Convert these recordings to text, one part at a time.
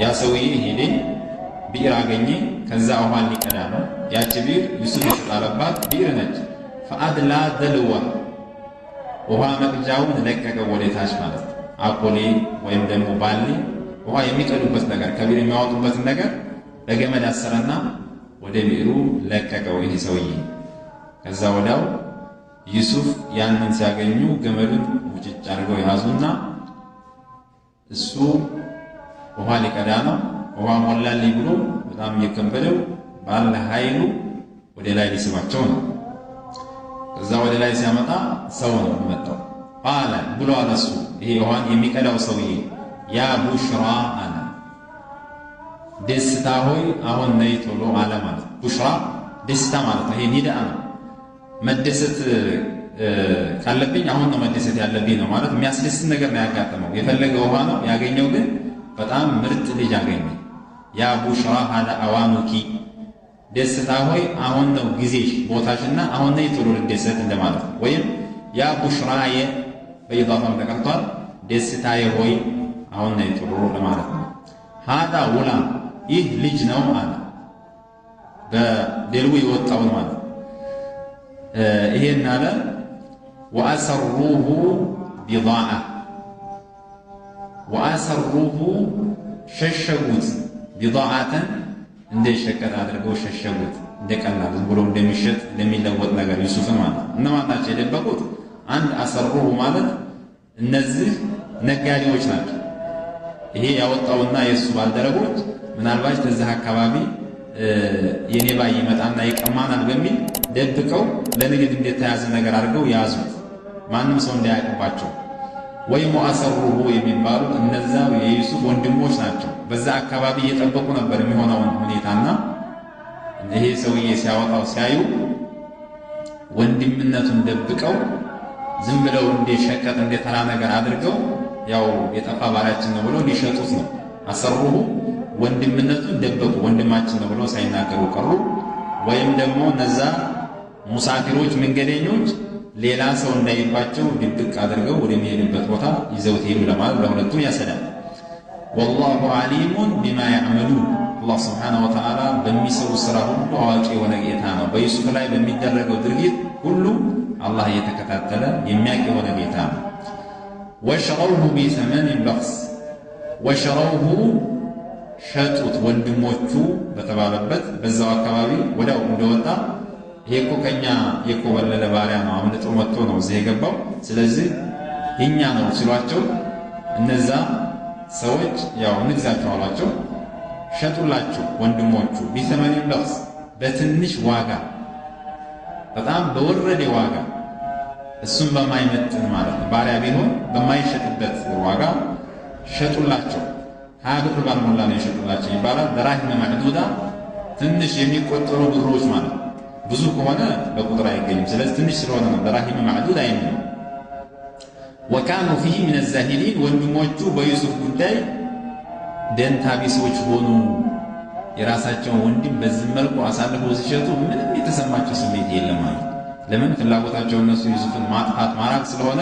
ያ ሰውዬ ሄደ ቢር አገኘ ከዛ ውሃ ሊቀዳ ነው ያቺ ቢር ዩሱፍ የተጣለባት ቢር ነች ፈአድላ ደልዋ ውሃ መቅጃውን ለቀቀ ወደ ታች ማለት አቆሌ ወይም ደግሞ ባሊ ውሃ የሚቀዱበት ነገር ከቢር የሚያወጡበት ነገር በገመድ አሰረና ወደ ቢሩ ለቀቀው ይሄ ሰውዬ ከዛ ወዳው ዩሱፍ ያንን ሲያገኙ ገመዱን ውጭጭ አድርገው ያዙና እሱ ውሃ ሊቀዳ ነው ውሃ ሞላልኝ ብሎ በጣም እየከበደው ባለ ኃይሉ ወደ ላይ ሊስባቸው ነው ከዛ ወደ ላይ ሲያመጣ ሰው ነው መጣው ቃለ ብሎ አለሱ ይሄ ውሃን የሚቀዳው ሰውዬ ያ ቡሽራ አለ ደስታ ሆይ አሁን ነይ ቶሎ አለ ማለት ቡሽራ ደስታ ማለት ነው ይሄ ኒዳ ነው መደሰት ካለብኝ አሁን ነው መደሰት ያለብኝ ነው ማለት የሚያስደስት ነገር ነው ያጋጠመው የፈለገው ውሃ ነው ያገኘው ግን በጣም ምርጥ ልጅ አገኘ ያ ቡሽራ ሀዳ አዋኑኪ ደስታ ሆይ አሁን ነው ጊዜሽ ቦታሽና አሁን ነው ቶሎ ልደሰት እንደማለት ነው ወይም ያ ቡሽራዬ በኢዳፋም ተቀርቷል ደስታዬ ሆይ አሁን ነው ቶሎ ለማለት ነው ሀዳ ውላ ይህ ልጅ ነው አለ በደልው ይወጣው ማለት ይሄን አለ ወአሰሩሁ ቢዳአ ወአሰሩሁ ሸሸጉት ቢዳአተን እንደ ሸቀጥ አድርገው ሸሸጉት እንደቀላል ዝም ብሎ እንደሚሸጥ እንደሚለወጥ ነገር ዩሱፍን ማለት እነማን ናቸው የደበቁት አንድ አሰሩሁ ማለት እነዚህ ነጋዴዎች ናቸው ይሄ ያወጣውና የሱ ባልደረቦች ምናልባት ከዚህ አካባቢ የኔ ባይ ይመጣና ይቀማናል በሚል ደብቀው ለንግድ እንደተያዘ ነገር አድርገው ያዙት ማንም ሰው እንዳያውቅባቸው ወይ ሙአሰሩሁ የሚባሉ እነዛ የዩሱፍ ወንድሞች ናቸው በዛ አካባቢ እየጠበቁ ነበር የሚሆነውን ሁኔታና ይሄ ሰውዬ ሲያወጣው ሲያዩ ወንድምነቱን ደብቀው ዝም ብለው እንደሸቀጥ እንደተራ ነገር አድርገው ያው የጠፋ ባሪያችን ነው ብሎ ሊሸጡት ነው አሰሩሁ ወንድምነቱን ደበቁ ወንድማችን ነው ብሎ ሳይናገሩ ቀሩ ወይም ደግሞ እነዛ ሙሳፊሮች መንገደኞች ሌላ ሰው እንዳይባቸው ድብቅ አድርገው ወደሚሄዱበት ቦታ ይዘውት ሄዱ ለማለት ለሁለቱም ያሰዳል ወላሁ ዓሊሙን ቢማ ያዕመሉን አላህ ስብሓነሁ ወተዓላ በሚሰሩ ስራ ሁሉ አዋቂ የሆነ ጌታ ነው በዩሱፍ ላይ በሚደረገው ድርጊት ሁሉ አላህ እየተከታተለ የሚያውቅ የሆነ ጌታ ነው ወሸረውሁ ቢሰመኒን በኽስ ወሸረውሁ ሸጡት ወንድሞቹ በተባለበት በዛው አካባቢ ወዲያው እንደወጣ ይሄ እኮ ከኛ የኮበለለ ባሪያ ነው አምልጦ መጥቶ ነው እዚህ የገባው ስለዚህ የኛ ነው ሲሏቸው እነዛ ሰዎች ያው ንግዛቸው አሏቸው ሸጡላቸው ወንድሞቹ ቢሰመኒን በኽስ በትንሽ ዋጋ በጣም በወረደ ዋጋ እሱም በማይመጥን ማለት ነው ባሪያ ቢሆን በማይሸጥበት ዋጋ ሸጡላቸው ሀብር ባልሞላ ነው የሸጡላቸው ይባላል ደራሂም ማዕዱዳ ትንሽ የሚቆጠሩ ብሮች ማለት ብዙ ከሆነ በቁጥር አይገኝም ስለዚህ ትንሽ ስለሆነ ነው ደራሂም ማዕዱዳ የሚለው ወካኑ ፊህ ምን الزاهدين ወንድሞቹ በዩሱፍ ጉዳይ ደንታ ቢሶች ሆኑ የራሳቸውን ወንድም በዚህ መልኩ አሳልፈው ሲሸጡ ምንም የተሰማቸው ስሜት የለም ማለት ለምን ፍላጎታቸው እነሱ ዩሱፍን ማጥፋት ማራቅ ስለሆነ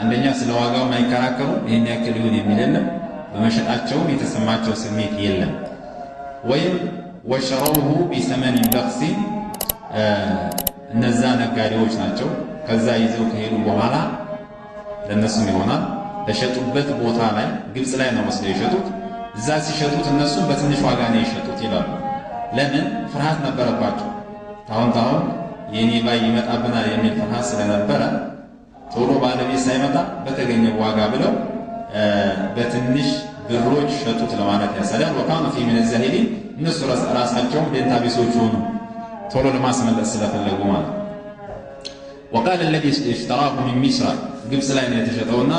አንደኛ ስለ ዋጋው ማይከራከሩ ይሄን ያክል ይሁን የሚል የለም በመሸጣቸው የተሰማቸው ስሜት የለም ወይም ወሸረውሁ ቢሰመኒን በኽስ እነዛ ነጋዴዎች ናቸው ከዛ ይዘው ከሄዱ በኋላ ለነሱም ይሆናል በሸጡበት ቦታ ላይ ግብጽ ላይ ነው መስለው የሸጡት እዛ ሲሸጡት እነሱ በትንሽ ዋጋ ነው የሸጡት ይላሉ ለምን ፍርሃት ነበረባቸው ታውን የኔ ባይ ይመጣብናል የሚል ፍርሃት ስለነበረ ቶሎ ባለቤት ሳይመጣ በተገኘው ዋጋ ብለው በትንሽ ብሮች ሸጡት ለማለት ያሰዳል ወካኑ ፊህ ምን الزاهدين እነሱ ራሳቸው ደንታ ቢሶች ሆኑ ቶሎ ለማስመለስ ስለፈለጉ ማለት وقال الذي اشتراه من مصر ግብጽ ላይ ነው የተሸጠውና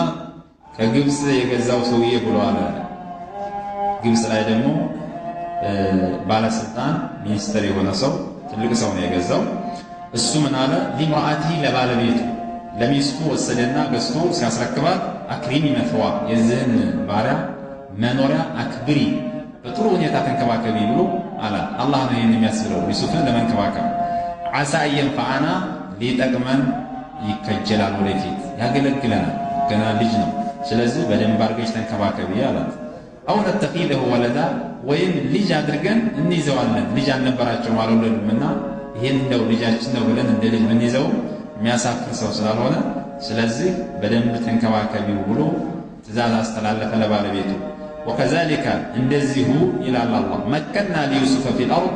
ከግብጽ የገዛው ሰውዬ ብሎ አለ ግብጽ ላይ ደግሞ ባለስልጣን ሚኒስተር የሆነ ሰው ትልቅ ሰው ነው የገዛው እሱ ምን አለ ሊምራአቲ ለባለቤቱ ለሚስቱ ወሰደና ገዝቶ ሲያስረክባት አክሪሚ መፍዋ የዚህን ባሪያ መኖሪያ አክብሪ በጥሩ ሁኔታ ተንከባከቢ ብሎ አለ አላህ ነው ይሄን የሚያስብለው ዩሱፍን ለመንከባከብ ዓሳ የንፈዓና ሊጠቅመን ይከጀላል ወደፊት ያገለግለናል ገና ልጅ ነው ስለዚህ በደንብ አድርገሽ ተንከባከቢ አላት አው ነተኺዘሁ ወለዳ ወይም ልጅ አድርገን እንይዘዋለን። ልጅ አልነበራቸውም አልወለዱምና ይሄን እንደው ልጃችን ነው ብለን እንደ ልጅ ምንይዘው የሚያሳፍር ሰው ስላልሆነ ስለዚህ በደንብ ተንከባከቢው ብሎ ትእዛዝ አስተላለፈ ለባለቤቱ። ወከዛሊከ እንደዚሁ ይላል አላህ መከና ለዩሱፍ ፊል አርድ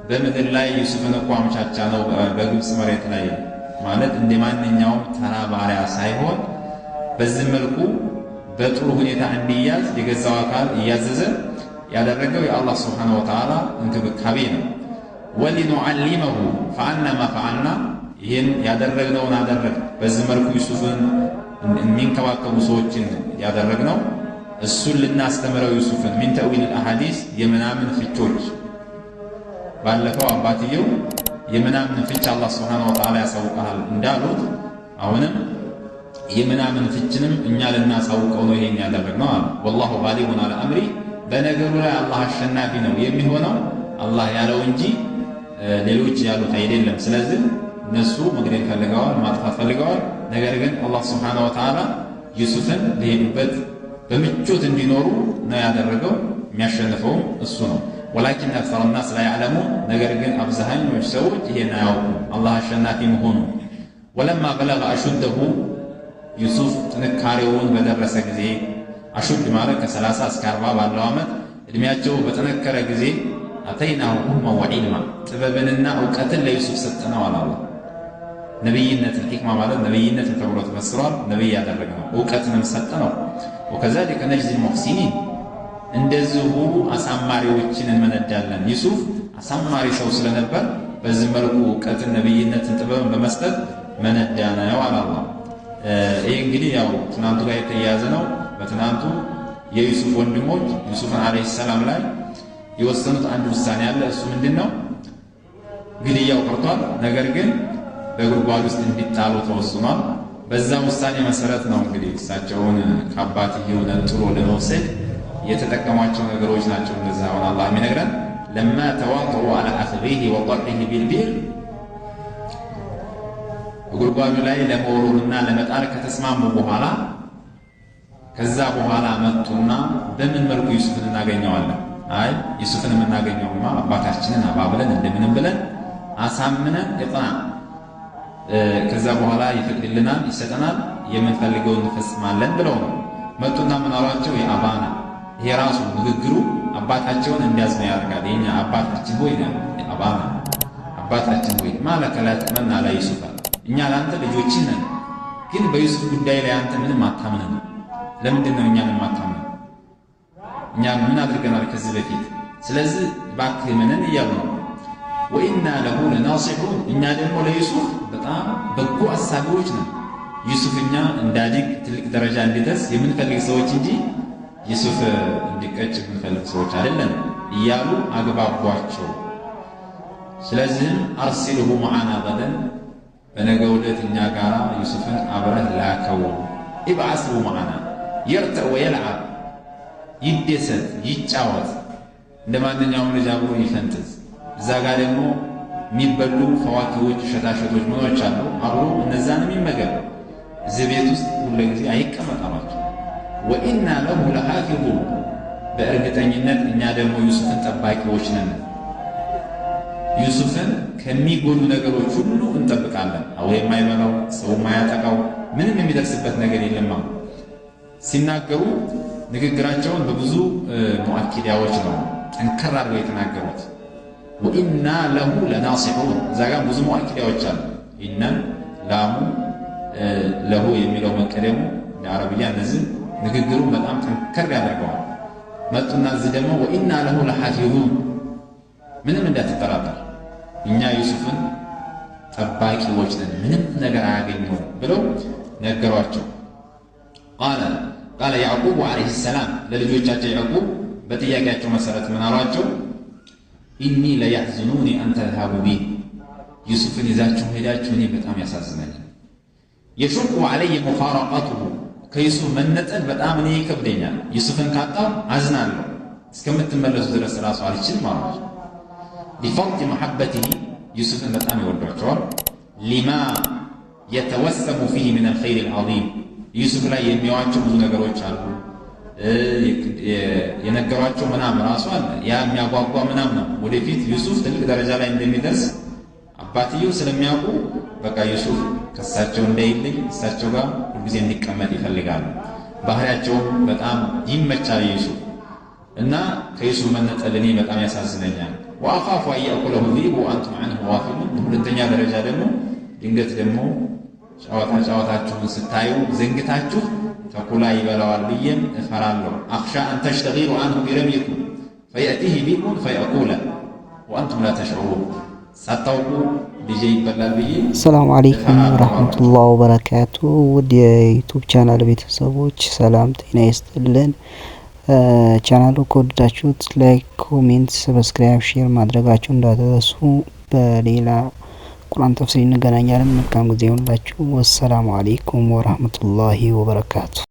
በምድር ላይ ዩሱፍን እኮ አመቻቻ ነው በግብፅ መሬት ላይ ማለት እንደ ማንኛውም ተራ ባሪያ ሳይሆን በዚህ መልኩ በጥሩ ሁኔታ እንዲያዝ የገዛው አካል እያዘዘ ያደረገው የአላህ ሱብሓነሁ ወተዓላ እንክብካቤ ነው። ወሊኑዓሊመሁ ፈዐልና ማ ፈዐልና ይህን ያደረግነውን አደረግ በዚህ መልኩ ዩሱፍን የሚንከባከቡ ሰዎችን ያደረግነው እሱን ልናስተምረው ዩሱፍን ሚን ተእዊል አልአሐዲስ የምናምን ፍቾች ባለፈው አባትየው የምናምን ፍች አላህ ሱብሓነሁ ወተዓላ ያሳውቃል እንዳሉት አሁንም የምናምን ፍችንም እኛ ልናሳውቀው ነው ይሄን ያደረግነው አለ። ወላሁ ጋሊቡን ዐላ አምሪ በነገሩ ላይ አላህ አሸናፊ ነው የሚሆነው አላህ ያለው እንጂ ሌሎች ያሉት አይደለም። ስለዚህ እነሱ መግደል ፈልገዋል፣ ማጥፋት ፈልገዋል። ነገር ግን አላህ ሱብሓነሁ ወተዓላ ዩሱፍን ሊሄዱበት በምቾት እንዲኖሩ ነው ያደረገው። የሚያሸንፈውም እሱ ነው። ወላኪን አክሰረ ናስ ላ ያዕለሙን ነገር ግን አብዛኞች ሰዎች ይሄን አያውቁም አላህ አሸናፊ መሆኑ። ወለማ በለገ አሹደሁ ዩሱፍ ጥንካሬውን በደረሰ ጊዜ አሹድ ማለት ከ30 እስከ 40 ባለው ዓመት እድሜያቸው በጠነከረ ጊዜ አተይናሁ ሁክመን ወዒልማ ጥበብንና እውቀትን ለዩሱፍ ሰጠነው አለ አላህ። ነቢይነትን ሒክማ ማለት ነቢይነትን ተብሎ ተፈስሯል። ነቢይ ያደረግነው እውቀትንም ሰጠነው። ወከዛሊከ ነጅዚል ሙሕሲኒን እንደዚሁ አሳማሪዎችን እንመነዳለን። ዩሱፍ አሳማሪ ሰው ስለነበር በዚህ መልኩ እውቀትን ነቢይነትን ጥበብን በመስጠት መነዳነው አለ አላህ። ይህ እንግዲህ ያው ትናንቱ ጋር የተያያዘ ነው። በትናንቱ የዩሱፍ ወንድሞች ዩሱፍን ዓለይሂ ሰላም ላይ የወሰኑት አንድ ውሳኔ አለ። እሱ ምንድን ነው? ግድያው ቀርቷል። ነገር ግን በጉድጓድ ውስጥ እንዲጣሉ ተወስኗል። በዛ ውሳኔ መሰረት ነው እንግዲህ እሳቸውን ከአባትየው ነጥሎ ለመውሰድ የተጠቀሟቸው ነገሮች ናቸው። እንደዚህ አሁን አላህ የሚነግረን ለማ ተዋጠኡ ዐላ አኽዚሂ ወጠርሒሂ ቢልቢር በጉድጓዱ ላይ ለመወሩርና ለመጣል ከተስማሙ በኋላ ከዛ በኋላ መጡና በምን መልኩ ዩሱፍን እናገኘዋለን? አይ ዩሱፍን የምናገኘውማ አባታችንን አባብለን እንደምንም ብለን አሳምነን እጥና ከዛ በኋላ ይፈቅድልናል፣ ይሰጠናል፣ የምንፈልገውን እንፈጽማለን ብለው ነው መጡና ምን አሏቸው? የአባና ይሄ ራሱ ንግግሩ አባታቸውን እንዲያዝኑ ያደርጋል። የኛ አባታችን ሆይ አባና አባታችን ሆይ ማለከ ላ ተእመና ዐላ ዩሱፍ እኛ ለአንተ ልጆችህ ነን፣ ግን በዩሱፍ ጉዳይ ላይ አንተ ምንም አታምነን። ለምንድን ነው እኛን የማታምነን? እኛ ምን አድርገናል ከዚህ በፊት? ስለዚህ እባክህ ምንን እያሉ ነው። ወኢና ለሁ ለናሲሑን እኛ ደግሞ ለዩሱፍ በጣም በጎ አሳቢዎች ነን። ዩሱፍ እኛ እንዳዲግ ትልቅ ደረጃ እንዲደርስ የምንፈልግ ሰዎች እንጂ ዩሱፍ እንዲቀጭ የምንፈልግ ሰዎች አይደለም እያሉ አግባቧቸው። ስለዚህም አርሲልሁ መዓና ገደን በነገው ዕለት እኛ ጋር ዩሱፍን አብረህ ላከው። ኢብዓስሁ መዓና የርተዕ ወየልዓብ ይደሰት ይጫወት፣ እንደ ማንኛውም ልጅ አብሮ ይፈንጥዝ። እዛ ጋር ደግሞ የሚበሉ ፈዋኪዎች ሸታሸቶች ምኖች አሉ፣ አብሮ እነዛንም ይመገብ። እዚህ ቤት ውስጥ ሁሉ ጊዜ አይቀመጣሏቸው። ወኢና ለሁ ለሓፊዙን በእርግጠኝነት እኛ ደግሞ ዩሱፍን ጠባቂዎች ነን። ዩሱፍን ከሚጎዱ ነገሮች ሁሉ እንጠብቃለን። አውሬ የማይበላው ሰው የማያጠቃው ምንም የሚደርስበት ነገር የለም። ሲናገሩ ንግግራቸውን በብዙ ሙአኪዳዎች ነው ጠንከር አድርገው የተናገሩት። ወኢና ለሁ ለናሲሑን እዛ ጋር ብዙ ሙአኪዳዎች አሉ። ኢነን ላሙ ለሁ የሚለው መቀደሙ ለአረብያ እነዚህ ንግግሩን በጣም ጠንከር ያደርገዋል። መጡና እዚህ ደግሞ ወኢና ለሁ ለሓፊዙን ምንም እንዳትጠራጠር እኛ ዩሱፍን ጠባቂዎች ነን፣ ምንም ነገር አያገኘው ብለው ነገሯቸው። ቃለ ያዕቁብ ዓለይሂ ሰላም ለልጆቻቸው ያዕቁብ በጥያቄያቸው መሰረት ምን አሏቸው? ኢኒ ለያሕዝኑኒ አን ተዝሀቡ ቢህ ዩሱፍን ይዛችሁ ሄዳችሁ እኔ በጣም ያሳዝነኛል። የሹቁ ዓለየ ሙፋረቀቱሁ ከዩሱፍ መነጠል በጣም እኔ ይከብደኛል። ዩሱፍን ካጣሁ አዝናለሁ፣ እስከምትመለሱ ድረስ ራሱ አልችልም አሏቸው። ሊፈርጥ መሐበቲሂ ዩሱፍን በጣም ይወዷቸዋል። ሊማ የተወሰሙ ፊህ ምን አልኸይር አልዓዚም ዩሱፍ ላይ የሚያዋቸው ብዙ ነገሮች አሉ። የነገሯቸው ምናምን ራሱ አለ። ያ የሚያጓጓ ምናምን ነው። ወደፊት ዩሱፍ ትልቅ ደረጃ ላይ እንደሚደርስ አባትየው ስለሚያውቁ በቃ ዩሱፍ ከእሳቸው እንዳይለይ እሳቸው ጋር ሁልጊዜ እንዲቀመጥ ይፈልጋሉ። ባህሪያቸውም በጣም ይመቻል ዩሱፍ እና ከዩሱፍ መነጠል እኔ በጣም ያሳዝነኛል። ወአኻፉ አን ያእኩለሁ ዚእቡ ወአንቱም ዐንሁ ጋፊሉን። ሁለተኛ ደረጃ ደግሞ ድንገት ደግሞ ጨዋታችሁን ስታዩ ዘንግታችሁ ተኩላ ይበላዋል ብዬም እፈራለሁ። አኽሻ አን ተሽተጊሉ ዐንሁ ቢረሚኩም ፈየእቲህ ዚእቡን ፈየእኩለ ወአንቱም ላ ተሽዑሩን። ሳታውቁ ልጄ ይበላል ብዬ። አሰላሙ አለይኩም ወራህመቱላሂ ወበረካቱ። ውድ የዩቲዩብ ቻናል ቤተሰቦች ሰላም ጤና ይስጥልን። ቻናሉ ከወደዳችሁት ላይክ፣ ኮሜንት፣ ሰብስክራይብ፣ ሼር ማድረጋችሁ እንዳትረሱ። በሌላ ቁርአን ተፍሲር እንገናኛለን። መልካም ጊዜ ይሁንላችሁ። ወሰላሙ አለይኩም ወራህመቱላሂ ወበረካቱ።